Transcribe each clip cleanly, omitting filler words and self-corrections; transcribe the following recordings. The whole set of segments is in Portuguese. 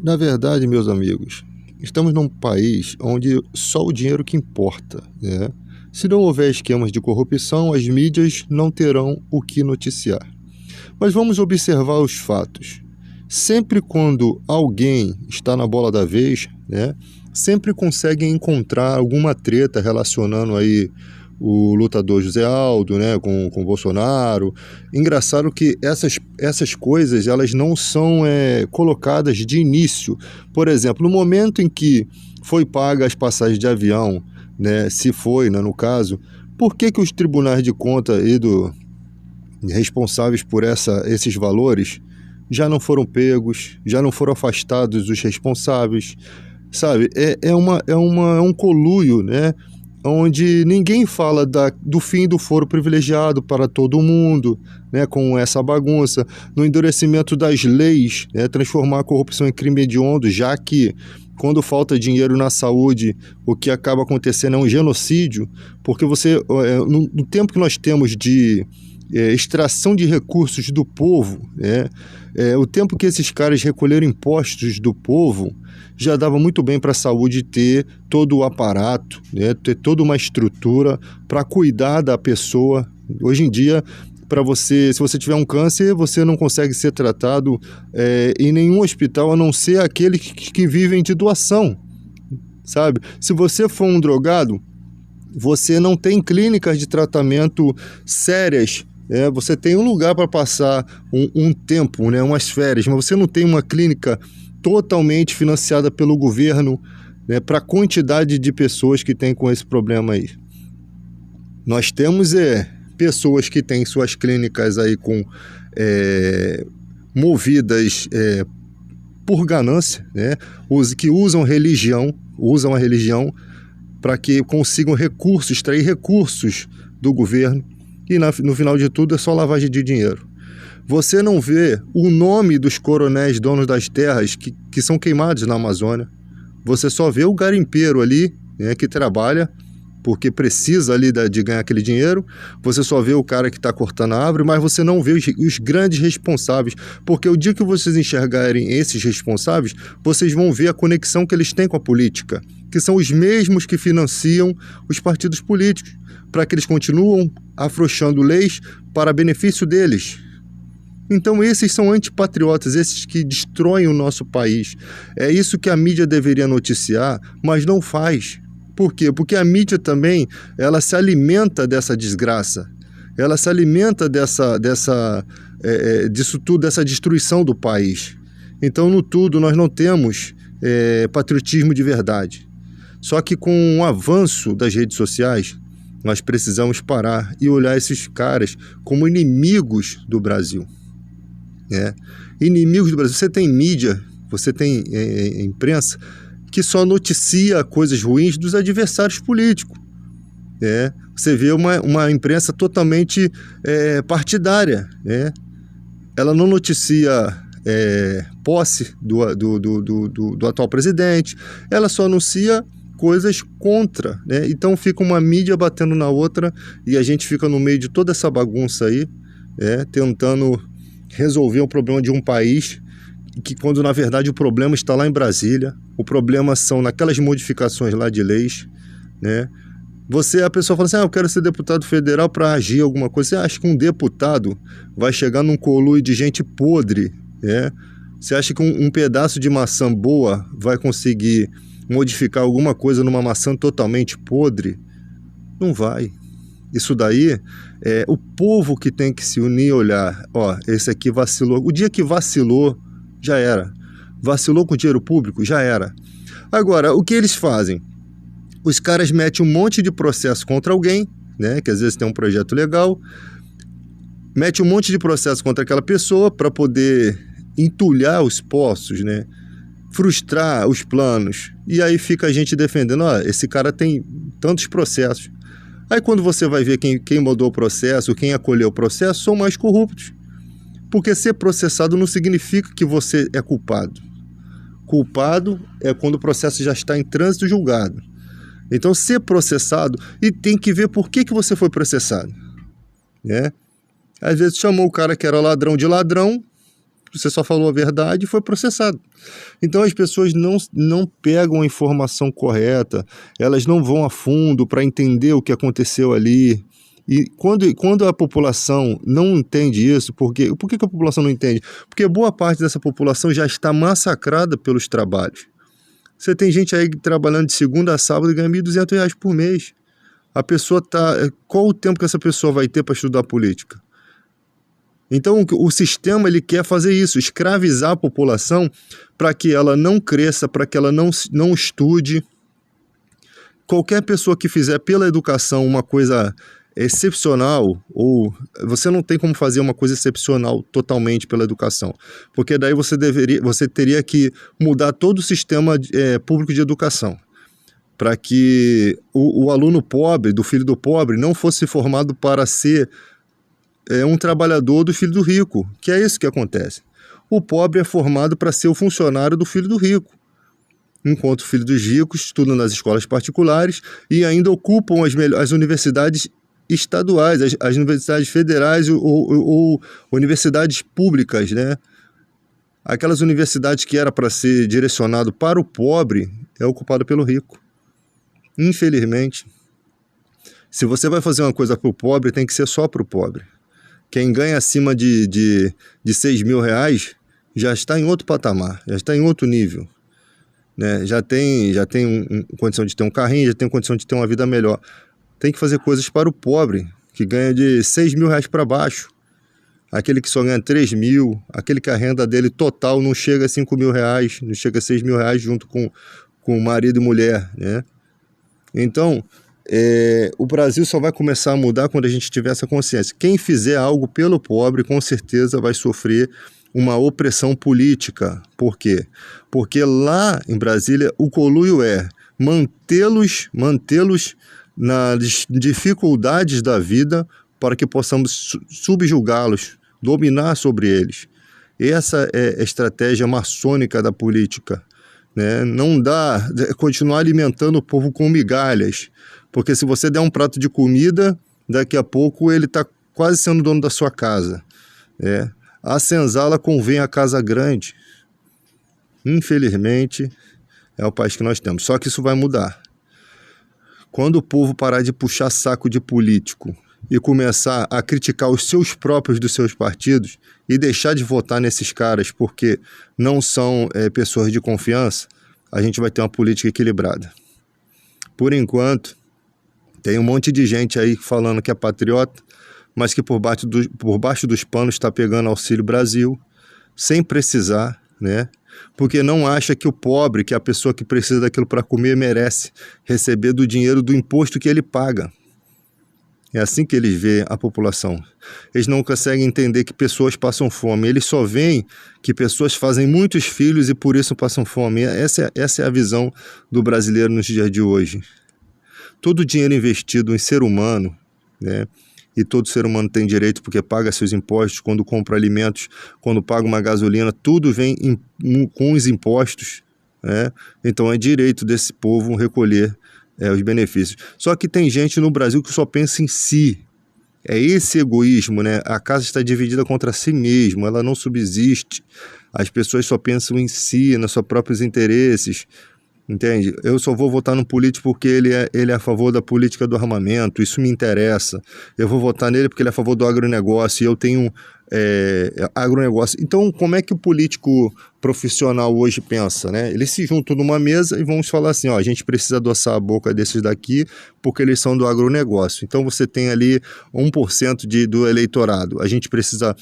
Na verdade, meus amigos, estamos num país onde só o dinheiro que importa, né? Se não houver esquemas de corrupção, as mídias não terão o que noticiar. Mas vamos observar os fatos. Sempre quando alguém está na bola da vez, né, sempre conseguem encontrar alguma treta relacionando aí o lutador José Aldo, né, com o Bolsonaro. Engraçado que essas coisas elas não são colocadas de início. Por exemplo, no momento em que foi paga as passagens de avião, né, se foi, né, no caso, por que os tribunais de conta e responsáveis por esses valores já não foram pegos, já não foram afastados os responsáveis, sabe? É um conluio, né? Onde ninguém fala do fim do foro privilegiado para todo mundo, né? Com essa bagunça, no endurecimento das leis, né? Transformar a corrupção em crime hediondo, já que quando falta dinheiro na saúde, o que acaba acontecendo é um genocídio, porque no tempo que nós temos de extração de recursos do povo, né? O tempo que esses caras recolheram impostos do povo, já dava muito bem para a saúde ter todo o aparato, né? Ter toda uma estrutura para cuidar da pessoa. Hoje em dia, se você tiver um câncer, você não consegue ser tratado em nenhum hospital, a não ser aqueles que vivem de doação, sabe? Se você for um drogado, você não tem clínicas de tratamento sérias. Você tem um lugar para passar um tempo, né, umas férias, mas você não tem uma clínica totalmente financiada pelo governo, né, para a quantidade de pessoas que tem com esse problema aí. Nós temos pessoas que têm suas clínicas aí movidas por ganância, né, que usam a religião para que consigam extrair recursos do governo. E no final de tudo é só lavagem de dinheiro. Você não vê o nome dos coronéis donos das terras que são queimados na Amazônia. Você só vê o garimpeiro ali, né, que trabalha porque precisa ali de ganhar aquele dinheiro. Você só vê o cara que está cortando a árvore, mas você não vê os grandes responsáveis. Porque o dia que vocês enxergarem esses responsáveis, vocês vão ver a conexão que eles têm com a política, que são os mesmos que financiam os partidos políticos, para que eles continuem afrouxando leis para benefício deles. Então esses são antipatriotas, esses que destroem o nosso país. É isso que a mídia deveria noticiar, mas não faz. Por quê? Porque a mídia também, ela se alimenta dessa desgraça. Ela se alimenta disso tudo, dessa destruição do país. Então, no tudo, nós não temos patriotismo de verdade. Só que com o avanço das redes sociais, nós precisamos parar e olhar esses caras como inimigos do Brasil. Inimigos do Brasil. Você tem mídia, você tem imprensa que só noticia coisas ruins dos adversários políticos. Você vê uma imprensa totalmente partidária. Ela não noticia posse do atual presidente, ela só anuncia coisas contra, né? Então fica uma mídia batendo na outra e a gente fica no meio de toda essa bagunça aí, tentando resolver um problema de um país que, quando na verdade o problema está lá em Brasília, o problema são naquelas modificações lá de leis, né? A pessoa fala assim, eu quero ser deputado federal para agir alguma coisa. Você acha que um deputado vai chegar num conluio de gente podre, né? Você acha que um pedaço de maçã boa vai conseguir modificar alguma coisa numa maçã totalmente podre? Não vai. Isso daí é o povo que tem que se unir e olhar. Esse aqui vacilou. O dia que vacilou, já era. Vacilou com dinheiro público, já era. Agora, o que eles fazem? Os caras metem um monte de processo contra alguém, né? Que às vezes tem um projeto legal, mete um monte de processo contra aquela pessoa para poder entulhar os poços, né? Frustrar os planos. E aí fica a gente defendendo, esse cara tem tantos processos. Aí quando você vai ver quem mandou o processo, quem acolheu o processo, são mais corruptos. Porque ser processado não significa que você é culpado. Culpado é quando o processo já está em trânsito julgado. Então, ser processado, e tem que ver por que você foi processado. Às vezes chamou o cara que era ladrão de ladrão, você só falou a verdade e foi processado. Então as pessoas não pegam a informação correta, elas não vão a fundo para entender o que aconteceu ali. E quando a população não entende isso, por que a população não entende? Porque boa parte dessa população já está massacrada pelos trabalhos. Você tem gente aí trabalhando de segunda a sábado e ganha R$ 1.200 por mês. A pessoa qual o tempo que essa pessoa vai ter para estudar política? Então o sistema ele quer fazer isso, escravizar a população para que ela não cresça, para que ela não estude. Qualquer pessoa que fizer pela educação uma coisa excepcional, ou você não tem como fazer uma coisa excepcional totalmente pela educação, porque daí você teria que mudar todo o sistema público de educação, para que o aluno pobre, do filho do pobre, não fosse formado para ser um trabalhador do filho do rico, que é isso que acontece. O pobre é formado para ser o funcionário do filho do rico, enquanto o filho dos ricos estuda nas escolas particulares e ainda ocupam as universidades estaduais, as universidades federais ou universidades públicas, né? Aquelas universidades que era para ser direcionado para o pobre é ocupado pelo rico. Infelizmente, se você vai fazer uma coisa para o pobre, tem que ser só para o pobre. Quem ganha acima de R$ 6.000 já está em outro patamar, já está em outro nível, né? Já tem condição de ter um carrinho, já tem condição de ter uma vida melhor. Tem que fazer coisas para o pobre, que ganha de R$ 6.000 para baixo. Aquele que só ganha 3.000, aquele que a renda dele total não chega a R$ 5.000, não chega a R$ 6.000 junto com marido e mulher, né? Então, o Brasil só vai começar a mudar quando a gente tiver essa consciência. Quem fizer algo pelo pobre, com certeza vai sofrer uma opressão política. Por quê? Porque lá em Brasília o conluio é mantê-los nas dificuldades da vida para que possamos subjugá-los, dominar sobre eles. Essa é a estratégia maçônica da política, né? Não dá continuar alimentando o povo com migalhas, porque se você der um prato de comida, daqui a pouco ele está quase sendo dono da sua casa. A senzala convém a casa grande. Infelizmente, é o país que nós temos. Só que isso vai mudar. Quando o povo parar de puxar saco de político e começar a criticar os seus próprios dos seus partidos e deixar de votar nesses caras porque não são pessoas de confiança, a gente vai ter uma política equilibrada. Por enquanto, tem um monte de gente aí falando que é patriota, mas que por baixo dos panos está pegando Auxílio Brasil, sem precisar, né? Porque não acha que o pobre, que é a pessoa que precisa daquilo para comer, merece receber do dinheiro do imposto que ele paga. É assim que eles veem a população. Eles não conseguem entender que pessoas passam fome. Eles só veem que pessoas fazem muitos filhos e por isso passam fome. Essa é a visão do brasileiro nos dias de hoje. Todo o dinheiro investido em ser humano, né? E todo ser humano tem direito porque paga seus impostos, quando compra alimentos, quando paga uma gasolina, tudo vem com os impostos, né? Então é direito desse povo recolher os benefícios. Só que tem gente no Brasil que só pensa em si. É esse egoísmo, né? A casa está dividida contra si mesmo, ela não subsiste. As pessoas só pensam em si, nos seus próprios interesses. Entende? Eu só vou votar no político porque ele é a favor da política do armamento, isso me interessa. Eu vou votar nele porque ele é a favor do agronegócio e eu tenho agronegócio. Então, como é que o político profissional hoje pensa, né? Eles se juntam numa mesa e vamos falar assim, ó, a gente precisa adoçar a boca desses daqui porque eles são do agronegócio. Então, você tem ali 1% do eleitorado. A gente precisa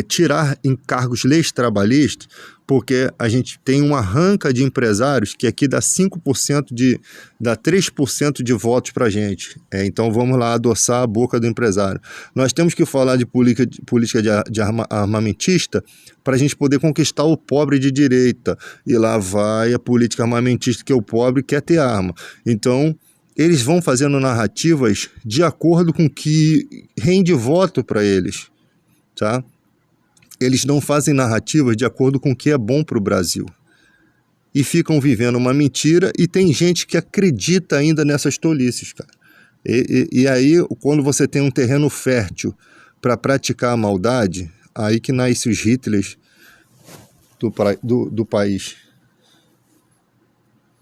tirar encargos leis trabalhistas porque a gente tem uma ranca de empresários que aqui dá 5% dá 3% de votos para a gente. Então vamos lá adoçar a boca do empresário. Nós temos que falar de política de armamentista para a gente poder conquistar o pobre de direita. E lá vai a política armamentista, que o pobre quer ter arma. Então eles vão fazendo narrativas de acordo com o que rende voto para eles, tá? Eles não fazem narrativas de acordo com o que é bom para o Brasil. E ficam vivendo uma mentira e tem gente que acredita ainda nessas tolices, cara. E aí, quando você tem um terreno fértil para praticar a maldade, aí que nascem os Hitlers, do país.